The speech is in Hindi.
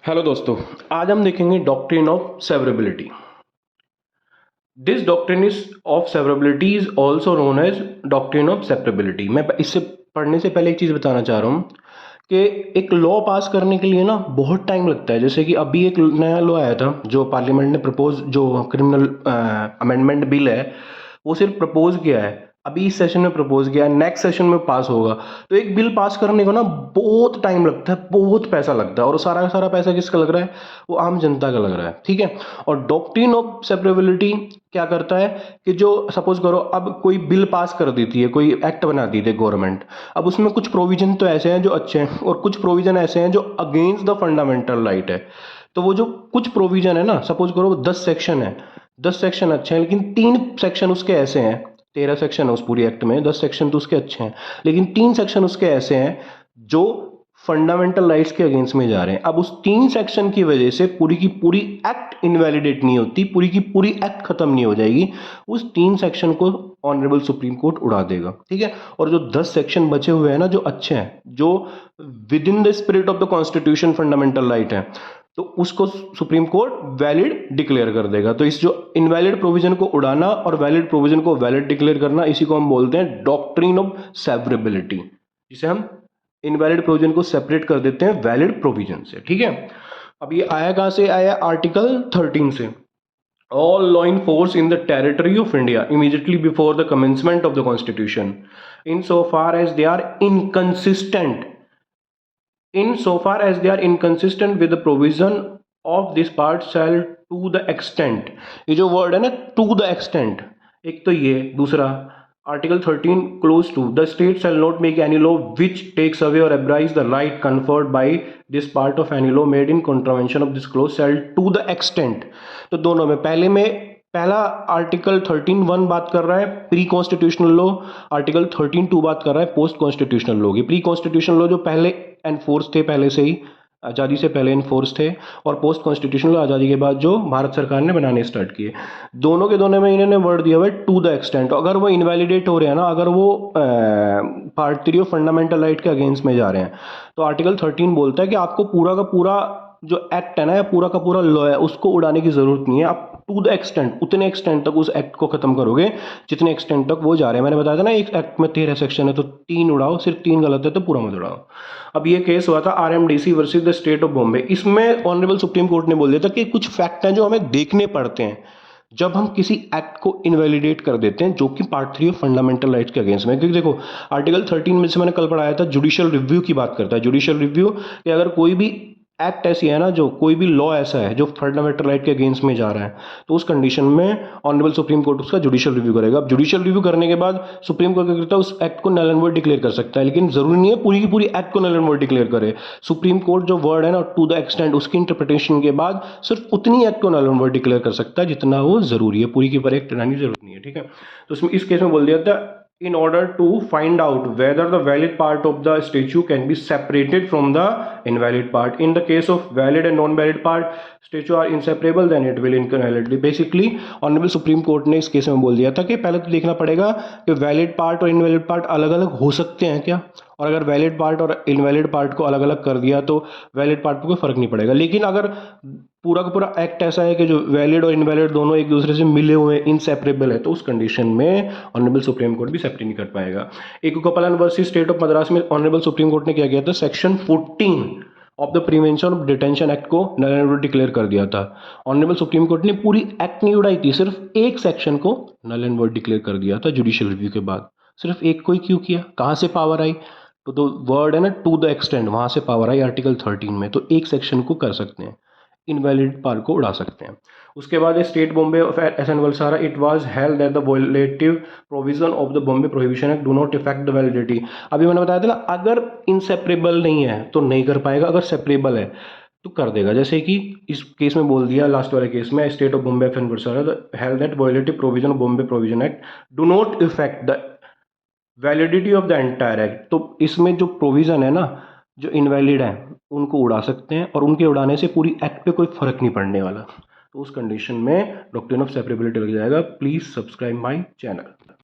हेलो दोस्तों, आज हम देखेंगे doctrine of severability. This doctrine is of severability is also known as doctrine of separability. मैं इससे पढ़ने से पहले एक चीज़ बताना चाह रहा हूँ कि एक लॉ पास करने के लिए ना बहुत टाइम लगता है। जैसे कि अभी एक नया लॉ आया था जो पार्लियामेंट ने प्रपोज, जो क्रिमिनल अमेंडमेंट बिल है वो सिर्फ प्रपोज किया है, अभी इस सेशन में प्रपोज किया है, नेक्स्ट सेशन में पास होगा। तो एक बिल पास करने को ना बहुत टाइम लगता है, बहुत पैसा लगता है, और सारा का सारा पैसा किसका लग रहा है? वो आम जनता का लग रहा है। ठीक है। और डॉक्ट्रिन ऑफ सेपरेबिलिटी क्या करता है कि जो सपोज करो अब कोई बिल पास कर देती है, कोई एक्ट बना दी थी गवर्नमेंट, अब उसमें कुछ प्रोविजन तो ऐसे हैं जो अच्छे हैं और कुछ प्रोविजन ऐसे हैं जो अगेंस्ट द फंडामेंटल राइट है। तो वो जो कुछ प्रोविजन है ना, सपोज करो 10 सेक्शन है, 10 सेक्शन अच्छे हैं लेकिन 3 सेक्शन उसके ऐसे हैं, 13 सेक्शन है उस पूरी एक्ट में, 10 सेक्शन तो उसके अच्छे हैं लेकिन 3 सेक्शन उसके ऐसे हैं जो फंडामेंटल राइट्स के अगेंस्ट में जा रहे हैं। अब उस 3 सेक्शन की वजह से पूरी की पूरी एक्ट इनवैलिडेट नहीं होती, पूरी की पूरी एक्ट खत्म नहीं हो जाएगी, उस 3 सेक्शन को ऑनरेबल सुप्रीम कोर्ट उड़ा देगा। ठीक है। और जो 10 सेक्शन बचे हुए हैं ना, जो अच्छे हैं, जो with in the spirit of the constitution fundamental right है, तो उसको सुप्रीम कोर्ट वैलिड डिक्लेयर कर देगा। तो इस जो इनवैलिड प्रोविजन को उड़ाना और वैलिड प्रोविजन को वैलिड डिक्लेयर करना, इसी को हम बोलते हैं डॉक्ट्रिन ऑफ सेवरेबिलिटी, जिसे हम इनवैलिड प्रोविजन को सेपरेट कर देते हैं वैलिड प्रोविजन से। ठीक है। अब ये आया कहां से? आया आर्टिकल 13 से। All law in force in the territory of India immediately before the commencement of the constitution in so far as they are inconsistent with the provision of this part shall to the extent, ये जो वर्ड है ना to the extent, एक तो ये, दूसरा article 13 clause to the state shall not make any law which takes away or abrogate the right conferred by this part of any law made in contravention of this clause shall to the extent। तो दोनों में पहला आर्टिकल 13(1) बात कर रहा है प्री कॉन्स्टिट्यूशनल लॉ, आर्टिकल 13(2) बात कर रहा है पोस्ट कॉन्स्टिट्यूशनल लॉ की। प्री कॉन्स्टिट्यूशनल लॉ जो पहले एनफोर्स थे, पहले से ही आज़ादी से पहले इन्फोर्स थे, और पोस्ट कॉन्स्टिट्यूशनल आज़ादी के बाद जो भारत सरकार ने बनाने स्टार्ट किए, दोनों के दोनों में इन्होंने वर्ड दिया हुआ है टू द एक्सटेंट। अगर वो इनवैलिडेट हो रहे हैं ना, अगर वो पार्ट 3 ऑफ फंडामेंटल राइट के अगेंस्ट में जा रहे हैं, तो आर्टिकल 13 बोलता है कि आपको पूरा का पूरा जो एक्ट है ना, या पूरा का पूरा लॉ है, उसको उड़ाने की जरूरत नहीं है। आप टू द एक्सटेंट, उतने एक्सटेंट तक उस एक्ट को खत्म करोगे जितने एक्सटेंट तक वो जा रहे हैं। मैंने बताया था ना, एक एक्ट में 13 सेक्शन है तो 3 उड़ाओ, सिर्फ 3 गलत है तो पूरा मत उड़ाओ। अब ये केस हुआ था RMDC versus the state of Bombay. इसमें ऑनरेबल सुप्रीम कोर्ट ने बोल दिया था कि कुछ फैक्ट हैं जो हमें देखने पड़ते हैं जब हम किसी एक्ट को इनवैलिडेट कर देते हैं जो कि पार्ट 3 ऑफ फंडामेंटल राइट्स के अगेंस्ट में। क्योंकि देखो आर्टिकल 13 में से मैंने कल पढ़ाया था, जुडिशियल रिव्यू की बात करता है। जुडिशियल रिव्यू कि अगर कोई भी एक्ट ऐसी है ना, जो कोई भी लॉ ऐसा है जो फंडामेंटल राइट के अगेंस्ट में जा रहा है, तो उस कंडीशन में ऑनरेबल सुप्रीम कोर्ट उसका जुडिशियल रिव्यू करेगा। अब जुडिशियल रिव्यू करने के बाद सुप्रीम कोर्ट क्या करता है, उस एक्ट को नल एंड वॉइड डिक्लेयर कर सकता है, लेकिन जरूरी नहीं है पूरी की पूरी एक्ट को नल एंड वॉइड डिक्लेयर करे। सुप्रीम कोर्ट जो वर्ड है ना टू द एक्सटेंट, उसकी इंटरप्रिटेशन के बाद सिर्फ उतनी एक्ट को नल एंड वॉइड डिक्लेयर कर सकता है जितना वो जरूरी है, पूरी की पूरी एक्ट लाने की जरूरत नहीं है। ठीक है। तो इसमें इस केस में बोल दिया था in order to find out whether the valid part of the statute can be separated from the invalid part. In the case of valid and non-valid part statute are inseparable, then it will invalidly। Basically honourable supreme court ने इस केस में बोल दिया था कि पहले तो देखना पड़ेगा कि वैलिड पार्ट और इनवैलिड पार्ट अलग अलग हो सकते हैं क्या, और अगर वैलिड पार्ट और इनवैलिड पार्ट को अलग अलग कर दिया तो वैलिड पार्ट पर कोई फर्क नहीं पड़ेगा। लेकिन अगर पूरा का पूरा एक्ट ऐसा है कि जो वैलिड और इनवैलिड दोनों एक दूसरे से मिले हुए इनसेपरेबल है, तो उस कंडीशन में ऑनरेबल सुप्रीम कोर्ट भी सेपरेट नहीं कर पाएगा। एक Kaplan versus state of Madras में ऑनरेबल सुप्रीम कोर्ट ने क्या किया था, section 14 of the prevention of detention act को नल एंड वॉइड डिक्लेयर कर दिया था। ऑनरेबल सुप्रीम कोर्ट ने पूरी एक्ट नहीं उड़ाई थी, सिर्फ एक सेक्शन को नल एंड वॉइड डिक्लेयर कर दिया था जुडिशियल रिव्यू के बाद। सिर्फ एक को ही क्यों किया? कहाँ से पावर आई? तो वर्ड है ना टू द एक्सटेंट, वहां से पावर आई आर्टिकल 13 में। तो एक सेक्शन को कर सकते हैं, इनवैलिड पार्ट को उड़ा सकते हैं। उसके बाद state Bombay of S N Balsara, it was held that the violative provision of the Bombay prohibition act do not affect the validity. अभी मैंने बताया था ना, अगर इनसेपरेबल नहीं है तो नहीं कर पाएगा, अगर सेपरेबल है तो कर देगा। जैसे कि इस केस में बोल दिया, लास्ट वाले केस में state of Bombay F N Balsara held that violative provision of Bombay provision act do not affect the validity of the entire act. तो इसमें जो प्रोविजन है ना, जो इनवैलिड है, उनको उड़ा सकते हैं, और उनके उड़ाने से पूरी एक्ट पे कोई फर्क नहीं पड़ने वाला। तो उस कंडीशन में डॉक्ट्रिन ऑफ सेपरेबिलिटी लग जाएगा। Please subscribe my channel.